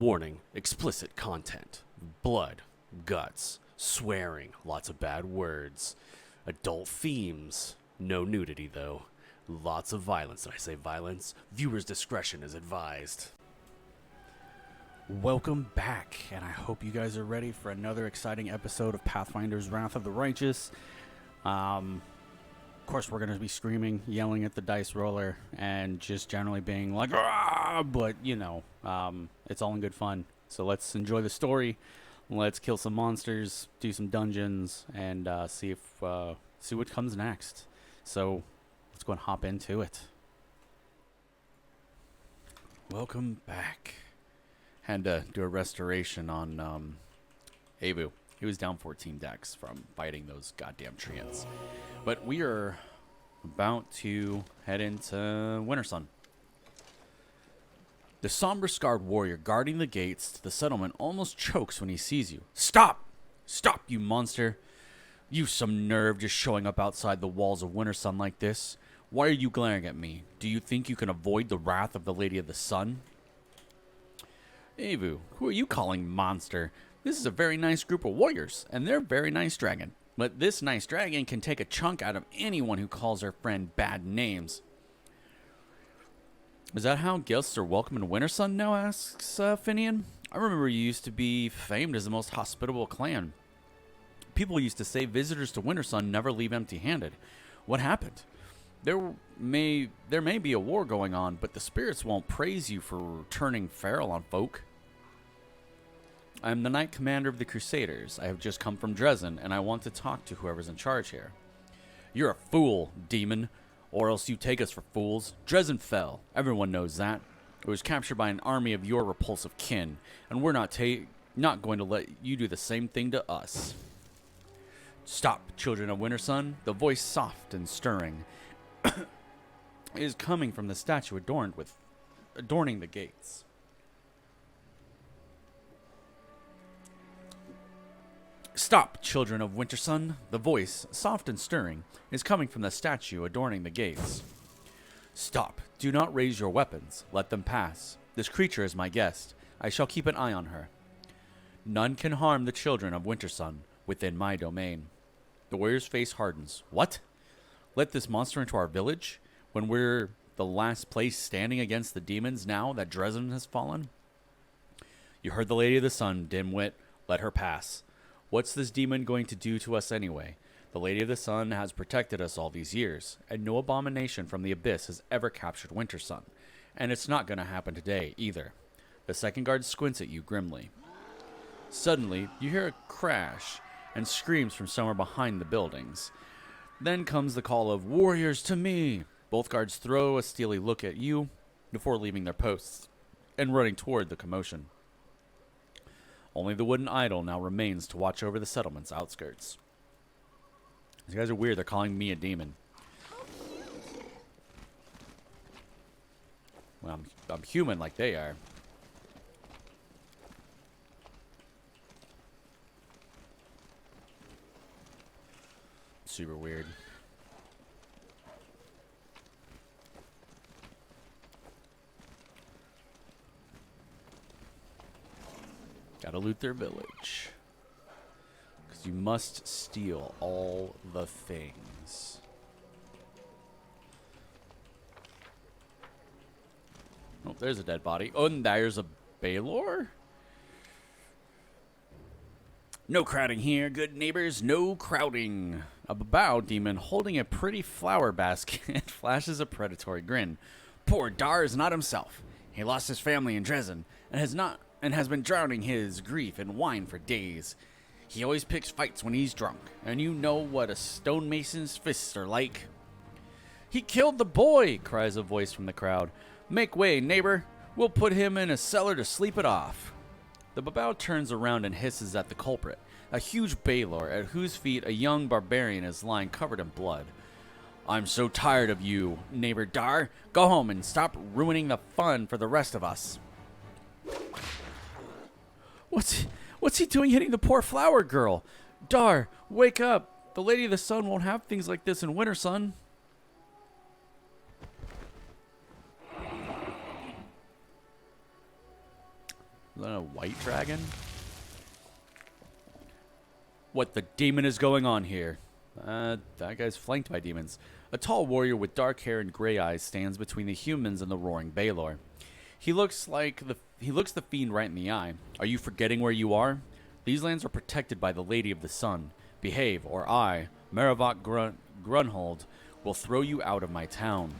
Warning, explicit content. Blood, guts, swearing, lots of bad words. Adult themes. No nudity, though. Lots of violence. Did I say violence? Viewer's discretion is advised. Welcome back, and I hope you guys are ready for another exciting episode of Pathfinders Wrath of the Righteous. Of course, we're going to be screaming, yelling at the dice roller, and just generally being like, "Ah!" But, you know, it's all in good fun. So let's enjoy the story. Let's kill some monsters, do some dungeons, and see what comes next. So let's go and hop into it. Welcome back. Had to do a restoration on Avu. He was down 14 decks from fighting those goddamn treants. But we are about to head into Winter Sun. The somber-scarred warrior guarding the gates to the settlement almost chokes when he sees you. Stop! Stop, you monster! You've some nerve just showing up outside the walls of Winter Sun like this. Why are you glaring at me? Do you think you can avoid the wrath of the Lady of the Sun? Avu, who are you calling monster? This is a very nice group of warriors, and they're a very nice dragon. But this nice dragon can take a chunk out of anyone who calls her friend bad names. Is that how guests are welcome in Winter Sun now, asks Finian. I remember you used to be famed as the most hospitable clan. People used to say visitors to Winter Sun never leave empty-handed. What happened? There may be a war going on, but the spirits won't praise you for turning feral on folk. I am the Knight Commander of the Crusaders. I have just come from Dresden, and I want to talk to whoever's in charge here. You're a fool, demon, or else you take us for fools. Dresden fell. Everyone knows that. It was captured by an army of your repulsive kin, and we're not going to let you do the same thing to us. Stop, children of Winter Sun. The voice soft and stirring is coming from the statue adorning the gates. Stop, children of Winter Sun. The voice, soft and stirring, is coming from the statue adorning the gates. Stop. Do not raise your weapons. Let them pass. This creature is my guest. I shall keep an eye on her. None can harm the children of Winter Sun within my domain. The warrior's face hardens. What? Let this monster into our village? When we're the last place standing against the demons now that Dresden has fallen? You heard the Lady of the Sun, dimwit. Let her pass. What's this demon going to do to us anyway? The Lady of the Sun has protected us all these years, and no abomination from the abyss has ever captured Winter Sun. And it's not going to happen today, either. The second guard squints at you grimly. Suddenly, you hear a crash and screams from somewhere behind the buildings. Then comes the call of, "Warriors to me!" Both guards throw a steely look at you before leaving their posts and running toward the commotion. Only the wooden idol now remains to watch over the settlement's outskirts. These guys are weird. They're calling me a demon. Well, I'm human like they are. Super weird. Gotta loot their village. Because you must steal all the things. Oh, there's a dead body. Oh, and there's a Baylor? No crowding here, good neighbors. No crowding. A Babao demon holding a pretty flower basket flashes a predatory grin. Poor Dar is not himself. He lost his family in Dresden and has been drowning his grief in wine for days. He always picks fights when he's drunk, and you know what a stonemason's fists are like. He killed the boy, cries a voice from the crowd. Make way, neighbor. We'll put him in a cellar to sleep it off. The Babao turns around and hisses at the culprit, a huge Baylor at whose feet a young barbarian is lying covered in blood. I'm so tired of you, neighbor Dar. Go home and stop ruining the fun for the rest of us. What's he doing hitting the poor flower girl? Dar, wake up. The Lady of the Sun won't have things like this in Winter Sun. Is that a white dragon? What the demon is going on here? That guy's flanked by demons. A tall warrior with dark hair and gray eyes stands between the humans and the roaring Baylor. He looks the fiend right in the eye. Are you forgetting where you are? These lands are protected by the Lady of the Sun. Behave, or I, Meravok Grunhold, will throw you out of my town.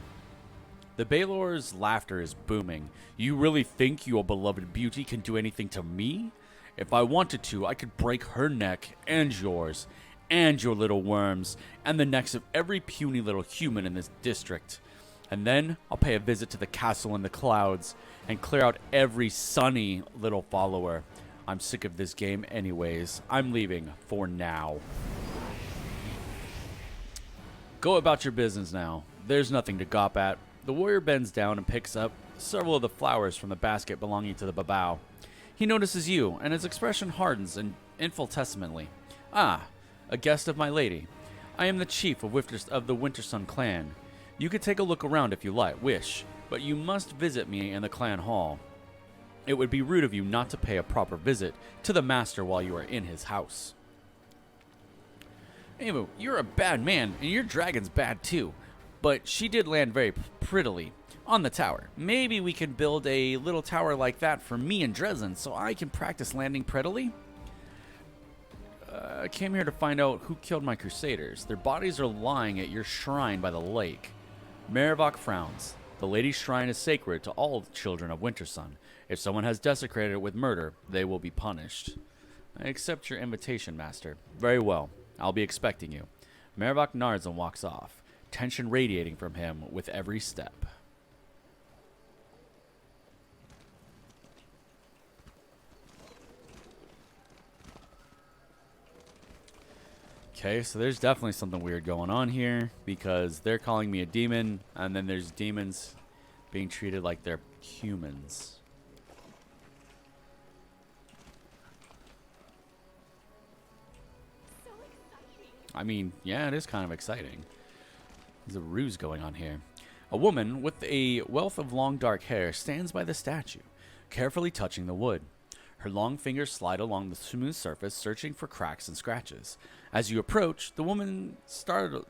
The Baylor's laughter is booming. You really think your beloved beauty can do anything to me? If I wanted to, I could break her neck and yours, and your little worms, and the necks of every puny little human in this district. And then I'll pay a visit to the castle in the clouds and clear out every sunny little follower. I'm sick of this game anyways. I'm leaving for now. Go about your business now. There's nothing to gawp at. The warrior bends down and picks up several of the flowers from the basket belonging to the babao. He notices you, and his expression hardens infinitesimally. Ah, a guest of my lady. I am the chief of the Wintersun clan. You could take a look around if you wish, but you must visit me in the clan hall. It would be rude of you not to pay a proper visit to the master while you are in his house. Amu, you're a bad man, and your dragon's bad too. But she did land very prettily on the tower. Maybe we can build a little tower like that for me and Dresden so I can practice landing prettily? I came here to find out who killed my crusaders. Their bodies are lying at your shrine by the lake. Meravok frowns. The lady's shrine is sacred to all children of Wintersun. If someone has desecrated it with murder, they will be punished. I accept your invitation, master. Very well. I'll be expecting you. Meravok nods and walks off, tension radiating from him with every step. Okay, so there's definitely something weird going on here because they're calling me a demon, and then there's demons being treated like they're humans. I mean, yeah, it is kind of exciting. There's a ruse going on here. A woman with a wealth of long dark hair stands by the statue, carefully touching the wood. Her long fingers slide along the smooth surface, searching for cracks and scratches. As you approach, the woman startles,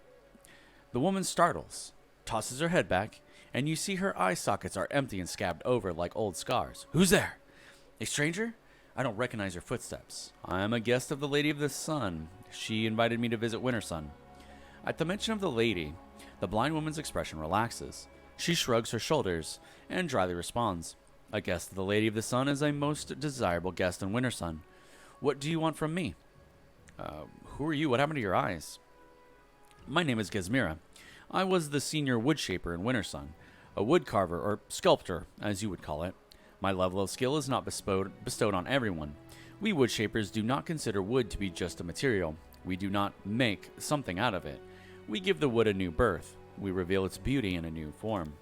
tosses her head back, and you see her eye sockets are empty and scabbed over like old scars. Who's there? A stranger? I don't recognize your footsteps. I am a guest of the Lady of the Sun. She invited me to visit Wintersun. At the mention of the lady, the blind woman's expression relaxes. She shrugs her shoulders and dryly responds. A guest of the Lady of the Sun is a most desirable guest in Wintersun. What do you want from me? Who are you? What happened to your eyes? My name is Gizmira. I was the senior wood shaper in Wintersun, a wood carver, or sculptor, as you would call it. My level of skill is not bestowed on everyone. We wood shapers do not consider wood to be just a material. We do not make something out of it. We give the wood a new birth. We reveal its beauty in a new form.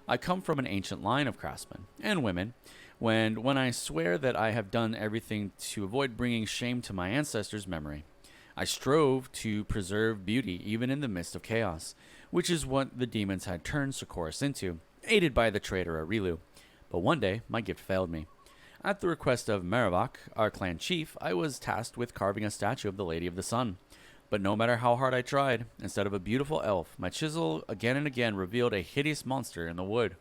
I come from an ancient line of craftsmen and women, when I swear that I have done everything to avoid bringing shame to my ancestors' memory. I strove to preserve beauty even in the midst of chaos, which is what the demons had turned Socorus into, aided by the traitor Arilu. But one day, my gift failed me. At the request of Meravok, our clan chief, I was tasked with carving a statue of the Lady of the Sun. But no matter how hard I tried, instead of a beautiful elf, my chisel again and again revealed a hideous monster in the wood.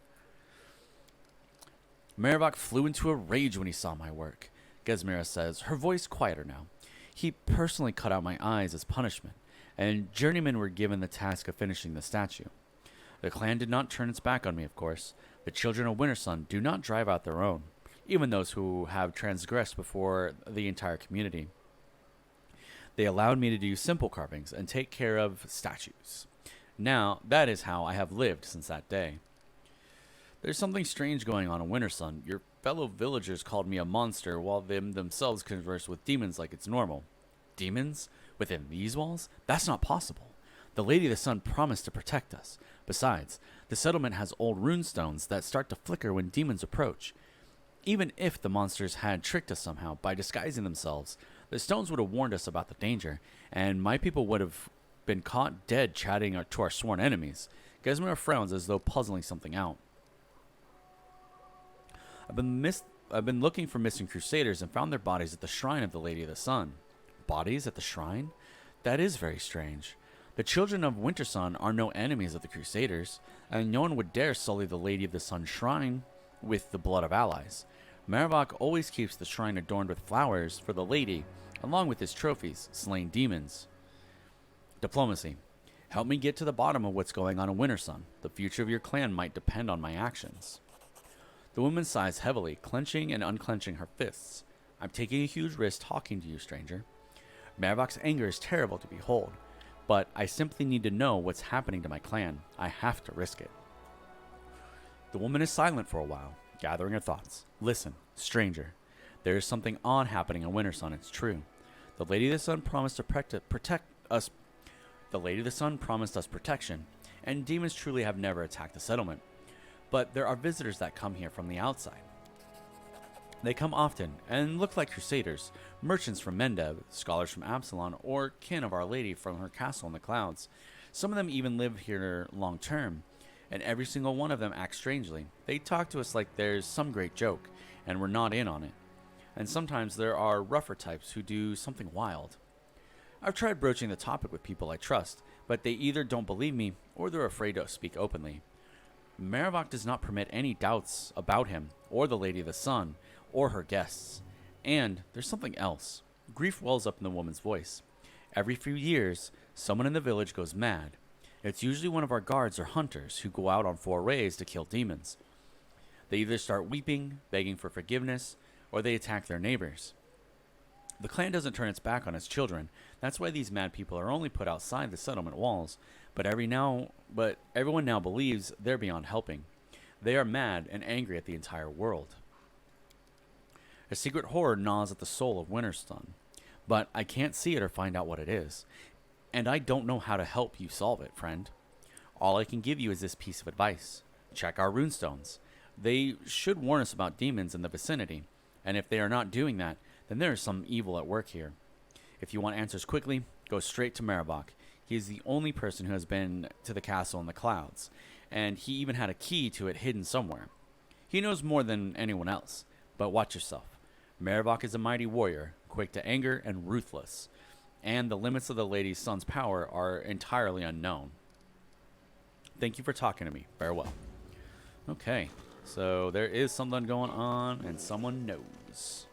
Meravok flew into a rage when he saw my work. Gizmira says, her voice quieter now. He personally cut out my eyes as punishment, and journeymen were given the task of finishing the statue. The clan did not turn its back on me, of course. The children of Wintersun do not drive out their own, even those who have transgressed before the entire community. They allowed me to do simple carvings and take care of statues. Now, that is how I have lived since that day. There's something strange going on in Wintersun. Your fellow villagers called me a monster while they themselves converse with demons like it's normal. Demons? Within these walls? That's not possible. The Lady of the Sun promised to protect us. Besides, the settlement has old runestones that start to flicker when demons approach. Even if the monsters had tricked us somehow by disguising themselves, the stones would have warned us about the danger, and my people would have been caught dead chatting to our sworn enemies. Gizmira frowns as though puzzling something out. I've been looking for missing crusaders and found their bodies at the shrine of the Lady of the Sun. Bodies at the shrine? That is very strange. The children of Wintersun are no enemies of the crusaders, and no one would dare sully the Lady of the Sun shrine with the blood of allies. Marivok always keeps the shrine adorned with flowers for the lady, along with his trophies, slain demons. Diplomacy. Help me get to the bottom of what's going on in Wintersun. The future of your clan might depend on my actions. The woman sighs heavily, clenching and unclenching her fists. I'm taking a huge risk talking to you, stranger. Marivok's anger is terrible to behold, but I simply need to know what's happening to my clan. I have to risk it. The woman is silent for a while, gathering her thoughts. Listen, stranger. There is something odd happening in Wintersun, it's true. The Lady of the Sun promised to protect us. The Lady of the Sun promised us protection, and demons truly have never attacked the settlement. But there are visitors that come here from the outside. They come often and look like crusaders, merchants from Mendev, scholars from Absalon, or kin of Our Lady from her castle in the clouds. Some of them even live here long term, and every single one of them acts strangely. They talk to us like there's some great joke, and we're not in on it. And sometimes there are rougher types who do something wild. I've tried broaching the topic with people I trust, but they either don't believe me or they're afraid to speak openly. Marivok does not permit any doubts about him, or the Lady of the Sun, or her guests. And there's something else. Grief wells up in the woman's voice. Every few years, someone in the village goes mad. It's usually one of our guards or hunters who go out on forays to kill demons. They either start weeping, begging for forgiveness, or they attack their neighbors. The clan doesn't turn its back on its children. That's why these mad people are only put outside the settlement walls. But everyone now believes they're beyond helping. They are mad and angry at the entire world. A secret horror gnaws at the soul of Wintersun, but I can't see it or find out what it is. And I don't know how to help you solve it, friend. All I can give you is this piece of advice. Check our runestones. They should warn us about demons in the vicinity, and if they are not doing that, then there is some evil at work here. If you want answers quickly, go straight to Marivok. He is the only person who has been to the castle in the clouds, and he even had a key to it hidden somewhere. He knows more than anyone else, but watch yourself. Marivok is a mighty warrior, quick to anger and ruthless, and the limits of the Lady's Sun's power are entirely unknown. Thank you for talking to me. Farewell. Okay, so there is something going on, and someone knows.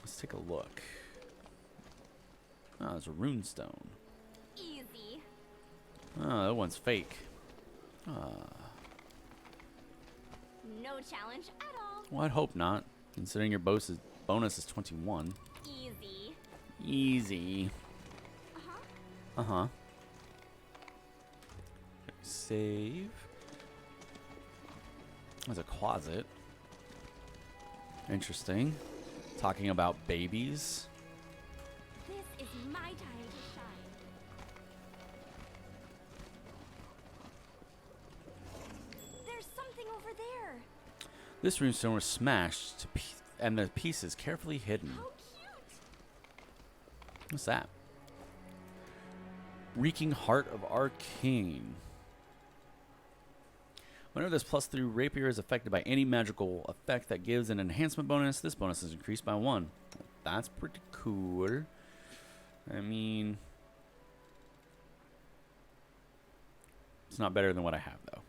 Let's take a look. Oh, there's a runestone. Easy. Oh, that one's fake. No challenge at all. Well, I'd hope not, considering your bonus is 21. Easy. Easy. Uh-huh. Uh-huh. Save. There's a closet. Interesting. Talking about babies. This is my time to shine. There's something over there. This runestone was smashed and the pieces carefully hidden. How cute. What's that? Reeking Heart of Arcane. Whenever this +3 rapier is affected by any magical effect that gives an enhancement bonus, this bonus is increased by 1. That's pretty cool. I mean, it's not better than what I have, though.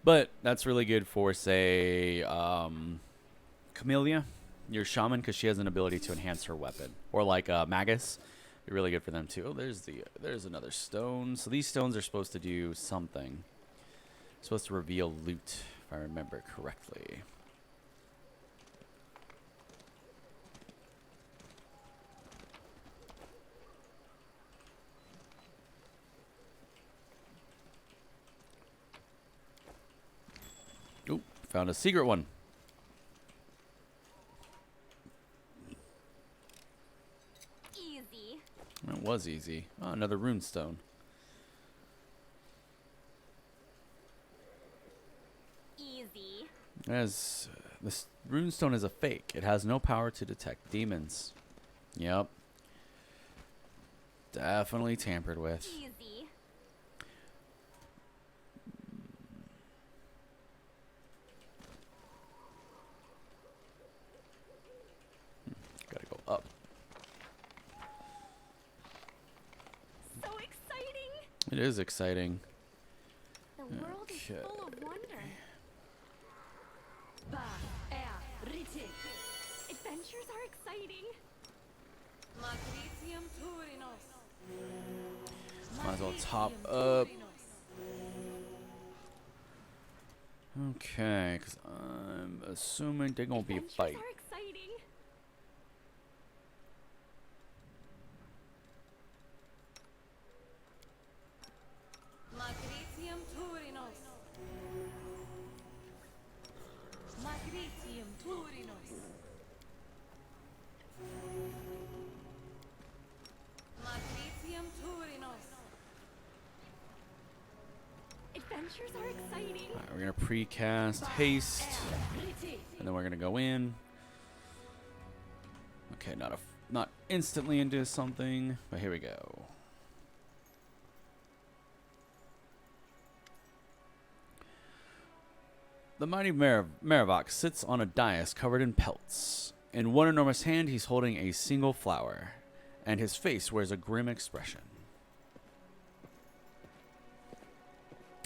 But that's really good for, say, Camellia, your shaman, because she has an ability to enhance her weapon. Or like Magus. Be really good for them, too. Oh, there's another stone. So these stones are supposed to do something. Supposed to reveal loot, if I remember correctly. Oh, found a secret one. Easy. That was easy. Oh, another runestone. Easy. As this runestone is a fake. It has no power to detect demons. Yep. Definitely tampered with. Easy. is exciting. The world is full of wonder. Adventures are exciting. Might as well top up. Okay, because I'm assuming they're going to be a fight. Adventures are exciting. Adventures are exciting. Alright, we're going to precast haste, and then we're going to go in. Okay, not instantly into something, but here we go. The mighty Marivok sits on a dais covered in pelts. In one enormous hand, he's holding a single flower, and his face wears a grim expression.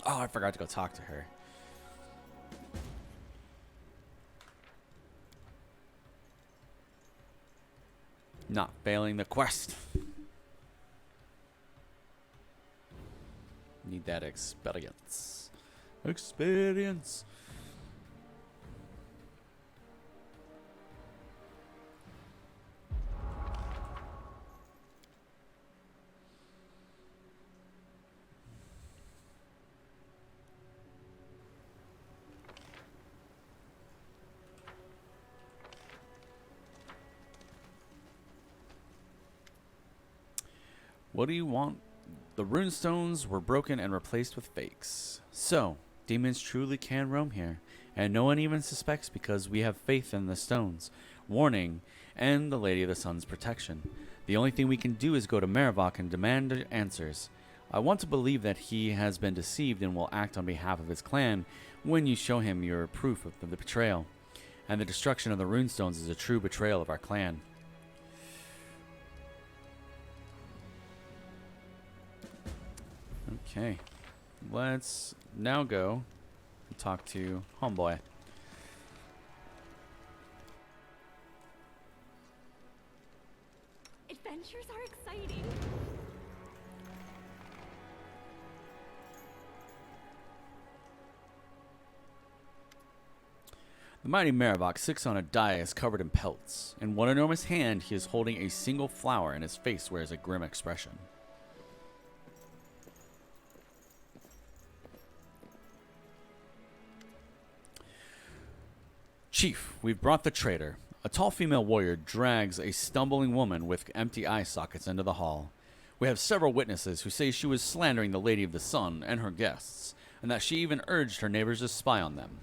Oh, I forgot to go talk to her. Not failing the quest. Need that experience. Experience. What do you want? The runestones were broken and replaced with fakes. So, demons truly can roam here, and no one even suspects because we have faith in the stones, warning, and the Lady of the Sun's protection. The only thing we can do is go to Marivok and demand answers. I want to believe that he has been deceived and will act on behalf of his clan when you show him your proof of the betrayal. And the destruction of the runestones is a true betrayal of our clan. Okay, let's now go and talk to Homeboy. Adventures are exciting. The mighty Marivok sits on a dais covered in pelts. In one enormous hand, he is holding a single flower, and his face wears a grim expression. Chief, we've brought the traitor. A tall female warrior drags a stumbling woman with empty eye sockets into the hall. We have several witnesses who say she was slandering the Lady of the Sun and her guests, and that she even urged her neighbors to spy on them.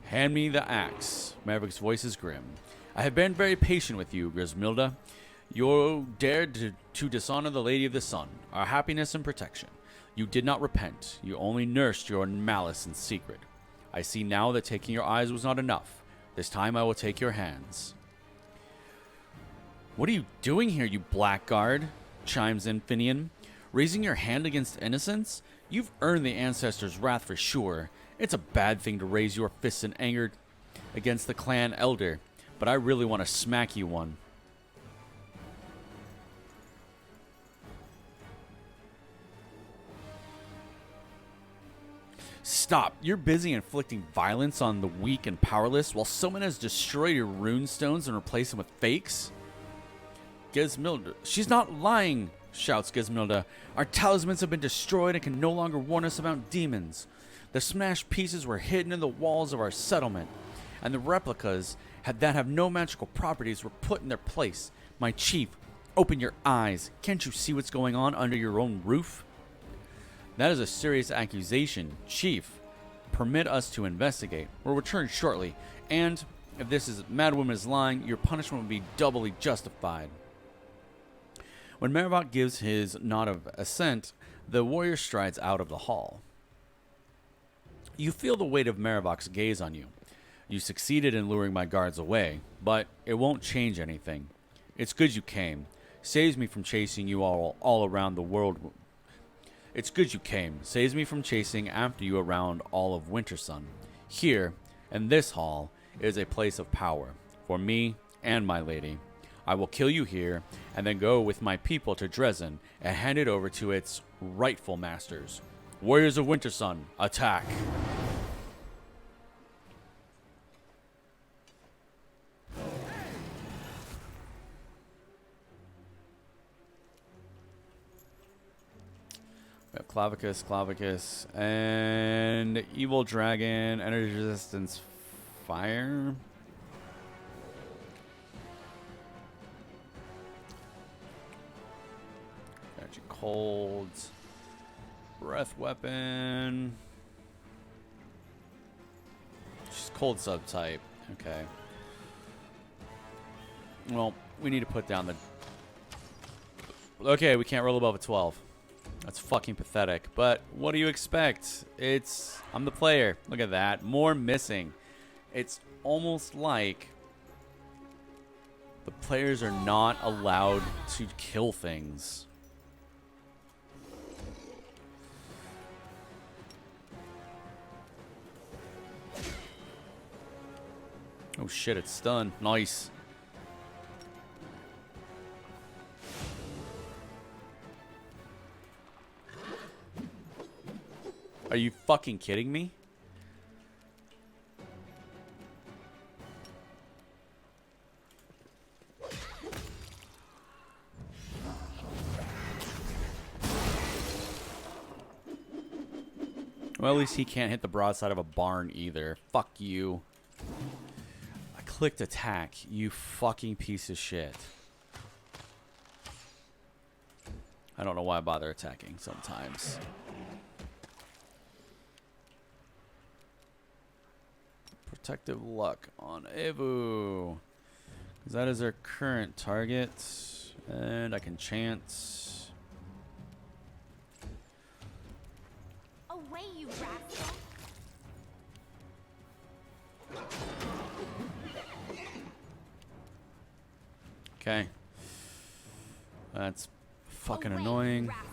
Hand me the axe. Maverick's voice is grim. I have been very patient with you, Grismilda. You dared to dishonor the Lady of the Sun, our happiness and protection. You did not repent. You only nursed your malice in secret. I see now that taking your eyes was not enough. This time I will take your hands. What are you doing here, you blackguard? Chimes in Finian. Raising your hand against innocence? You've earned the ancestors' wrath for sure. It's a bad thing to raise your fists in anger against the clan elder, but I really want to smack you one. Stop. You're busy inflicting violence on the weak and powerless while someone has destroyed your runestones and replaced them with fakes? Gizmilda. She's not lying, shouts Gizmilda. Our talismans have been destroyed and can no longer warn us about demons. The smashed pieces were hidden in the walls of our settlement, and the replicas that have no magical properties were put in their place. My chief, open your eyes. Can't you see what's going on under your own roof? That is a serious accusation. Chief, permit us to investigate. We'll return shortly, and if this madwoman is lying, your punishment will be doubly justified. When Marivok gives his nod of assent, the warrior strides out of the hall. You feel the weight of Marivok's gaze on you. You succeeded in luring my guards away, but it won't change anything. It's good you came. Saves me from chasing you all around the world. It's good you came. Saves me from chasing after you around all of Wintersun. Here, in this hall, is a place of power for me and my lady. I will kill you here, and then go with my people to Dresden and hand it over to its rightful masters. Warriors of Wintersun, attack! We have Clavicus, and Evil Dragon, Energy Resistance, Fire. Energy Cold, Breath Weapon. She's Cold subtype. Okay. Well, we need to put down the... Okay, we can't roll above a 12. That's fucking pathetic. But what do you expect? I'm the player. Look at that. More missing. It's almost like the players are not allowed to kill things. Oh shit, it's stunned. Nice. Are you fucking kidding me? Well, at least he can't hit the broadside of a barn either. Fuck you. I clicked attack, you fucking piece of shit. I don't know why I bother attacking sometimes. Protective Luck on Evu. Because that is our current target. And I can chant. Away, you rascal! Okay. That's fucking Away, annoying. rascal.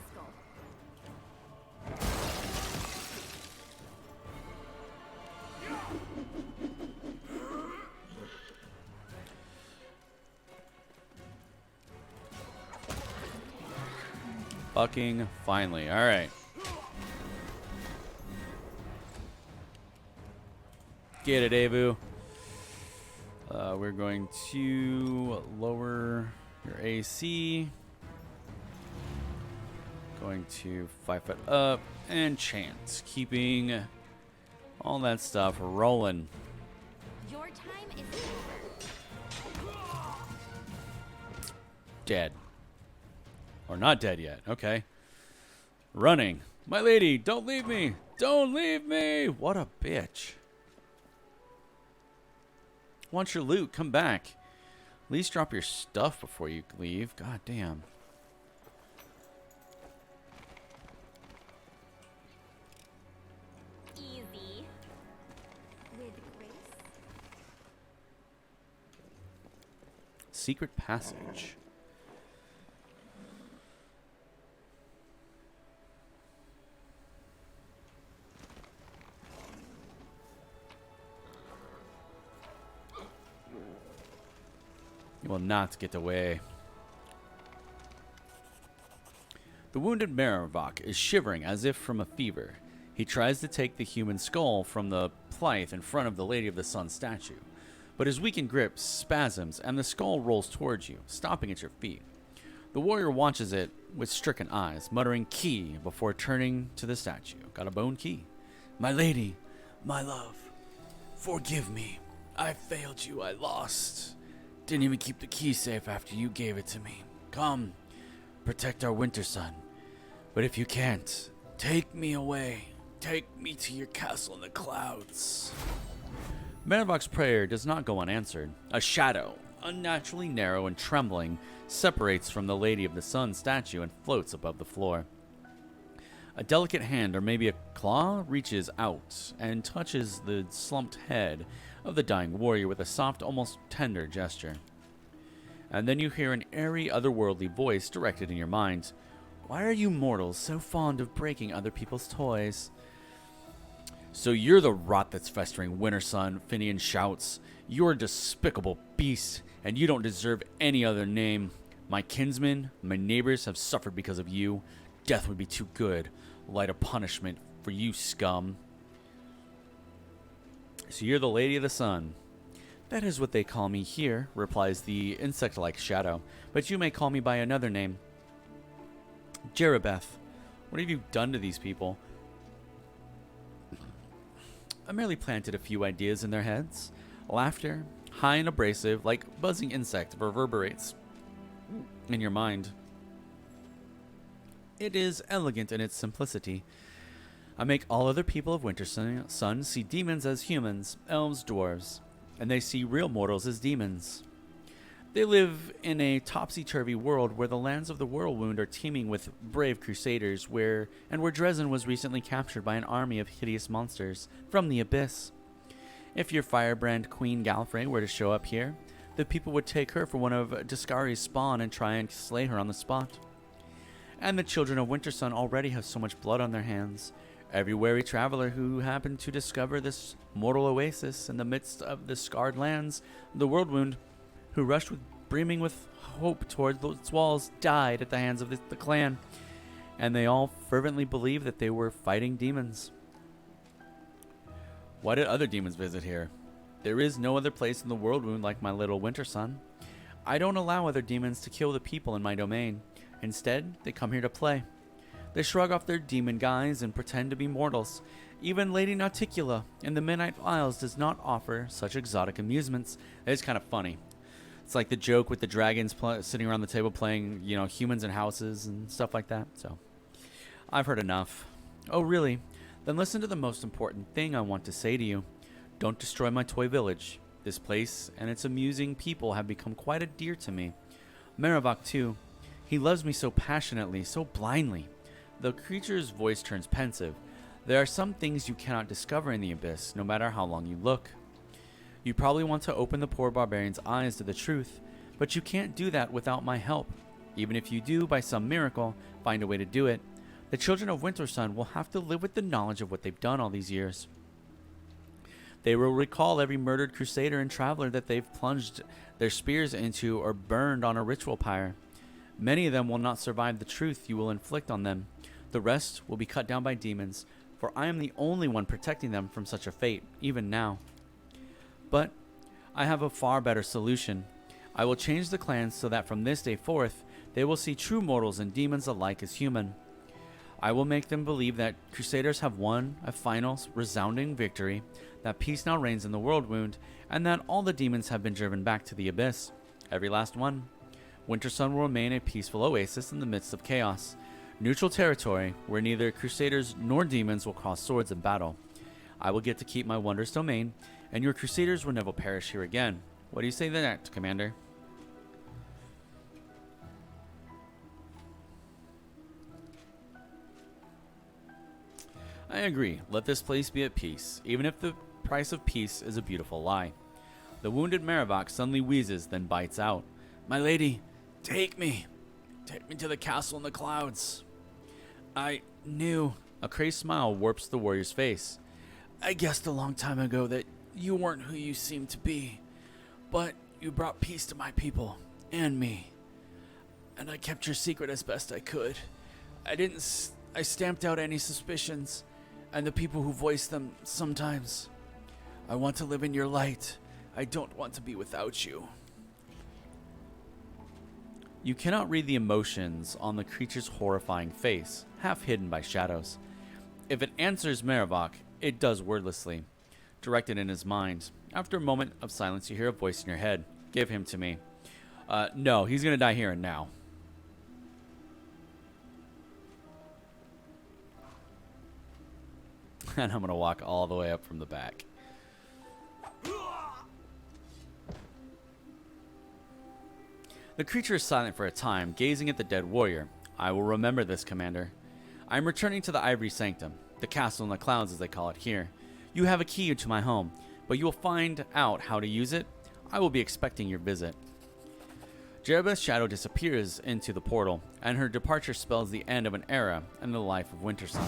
Fucking finally. Alright. Get it, Evu. We're going to lower your AC. Going to 5 foot up and chant. Keeping all that stuff rolling. Your time is over. Dead. Or not dead yet. Okay. Running. My lady, don't leave me. Don't leave me. What a bitch. Want your loot? Come back. At least drop your stuff before you leave. God damn. Easy. With grace. Secret passage. You will not get away. The wounded Merivok is shivering as if from a fever. He tries to take the human skull from the Plythe in front of the Lady of the Sun statue, but his weakened grip spasms and the skull rolls towards you, stopping at your feet. The warrior watches it with stricken eyes, muttering key before turning to the statue. Got a bone key. My lady, my love, forgive me. I failed you, I lost. Didn't even keep the key safe after you gave it to me. Come, protect our Wintersun. But if you can't, take me away. Take me to your castle in the clouds. Merivok's prayer does not go unanswered. A shadow, unnaturally narrow and trembling, separates from the Lady of the Sun statue and floats above the floor. A delicate hand, or maybe a claw, reaches out and touches the slumped head of the dying warrior with a soft, almost tender gesture. And then you hear an airy, otherworldly voice directed in your mind. Why are you mortals so fond of breaking other people's toys? So you're the rot that's festering, Winter Sun, Finian shouts. You're a despicable beast, and you don't deserve any other name. My kinsmen, my neighbors have suffered because of you. Death would be too good. Lighter punishment for you, scum. So you're the Lady of the Sun. That is what they call me here, replies the insect-like shadow, but you may call me by another name. Jerabeth, what have you done to these people? I merely planted a few ideas in their heads. Laughter, high and abrasive, like buzzing insect, reverberates in your mind. It is elegant in its simplicity. I make all other people of Winter Sun see demons as humans, elves, dwarves, and they see real mortals as demons. They live in a topsy-turvy world where the lands of the Whirlwind are teeming with brave crusaders, where Dresden was recently captured by an army of hideous monsters from the abyss. If your firebrand Queen Galfrey were to show up here, the people would take her for one of Discari's spawn and try and slay her on the spot. And the children of Wintersun already have so much blood on their hands. Every wary traveler who happened to discover this mortal oasis in the midst of the scarred lands, the Whirlwind, who rushed brimming with hope towards its walls, died at the hands of the clan, and they all fervently believed that they were fighting demons. Why did other demons visit here? There is no other place in the Whirlwind like my little Winter Sun. I don't allow other demons to kill the people in my domain. Instead, they come here to play. They shrug off their demon guise and pretend to be mortals. Even Lady Nauticula in the Midnight Isles does not offer such exotic amusements. It's kind of funny. It's like the joke with the dragons sitting around the table playing, humans in houses and stuff like that. So, I've heard enough. Oh, really? Then listen to the most important thing I want to say to you. Don't destroy my toy village. This place and its amusing people have become quite dear to me. Merivok, too. He loves me so passionately, so blindly. The creature's voice turns pensive. There are some things you cannot discover in the abyss, no matter how long you look. You probably want to open the poor barbarian's eyes to the truth, but you can't do that without my help. Even if you do, by some miracle, find a way to do it, the children of Wintersun will have to live with the knowledge of what they've done all these years. They will recall every murdered crusader and traveler that they've plunged their spears into or burned on a ritual pyre. Many of them will not survive the truth you will inflict on them. The rest will be cut down by demons, for I am the only one protecting them from such a fate, even now. But I have a far better solution. I will change the clans so that from this day forth, they will see true mortals and demons alike as human. I will make them believe that Crusaders have won a final, resounding victory, that peace now reigns in the Whirlwind, and that all the demons have been driven back to the abyss. Every last one. Wintersun will remain a peaceful oasis in the midst of chaos. Neutral territory where neither Crusaders nor demons will cross swords in battle. I will get to keep my wondrous domain, and your Crusaders will never perish here again. What do you say to that, Commander? I agree. Let this place be at peace, even if the price of peace is a beautiful lie. The wounded Merivok suddenly wheezes, then bites out. My lady, take me. Take me to the castle in the clouds. I knew. A crazed smile warps the warrior's face. I guessed a long time ago that you weren't who you seemed to be, but you brought peace to my people and me. And I kept your secret as best I could. I stamped out any suspicions and the people who voiced them sometimes. I want to live in your light. I don't want to be without you. You cannot read the emotions on the creature's horrifying face, half hidden by shadows. If it answers Merivok, it does wordlessly, directed in his mind. After a moment of silence, you hear a voice in your head. Give him to me. No, he's going to die here and now. And I'm going to walk all the way up from the back. The creature is silent for a time, gazing at the dead warrior. I will remember this, Commander. I am returning to the Ivory Sanctum, the castle in the clouds as they call it here. You have a key to my home, but you will find out how to use it. I will be expecting your visit. Jerebeth's shadow disappears into the portal, and her departure spells the end of an era in the life of Wintersun.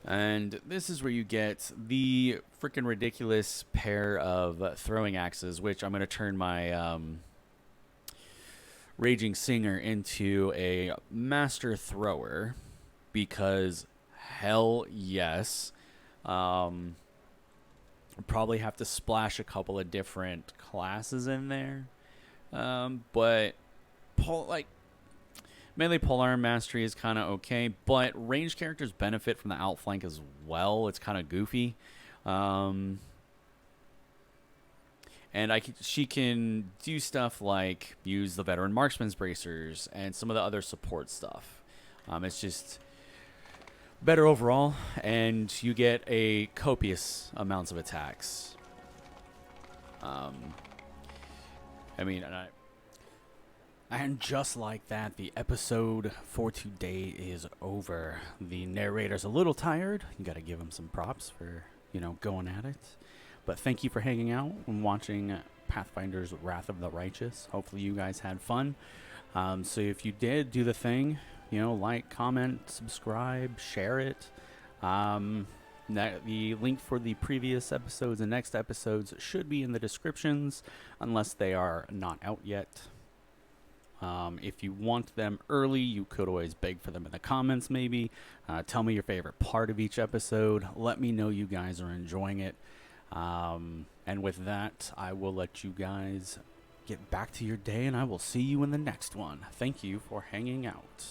And this is where you get the freaking ridiculous pair of throwing axes, which I'm going to turn my Raging Singer into a master thrower, because hell yes. Probably have to splash a couple of different classes in there. But melee polearm mastery is kind of okay, but ranged characters benefit from the outflank as well. It's kind of goofy. And she can do stuff like use the veteran marksman's bracers and some of the other support stuff. It's just better overall, and you get a copious amounts of attacks. And just like that, the episode for today is over. The narrator's a little tired. You gotta give him some props for, going at it. But thank you for hanging out and watching Pathfinders Wrath of the Righteous. Hopefully you guys had fun. So if you did, do the thing. Like, comment, subscribe, share it. The link for the previous episodes and next episodes should be in the descriptions, unless they are not out yet. If you want them early, you could always beg for them in the comments, maybe. Tell me your favorite part of each episode. Let me know you guys are enjoying it. And with that, I will let you guys get back to your day, and I will see you in the next one. Thank you for hanging out.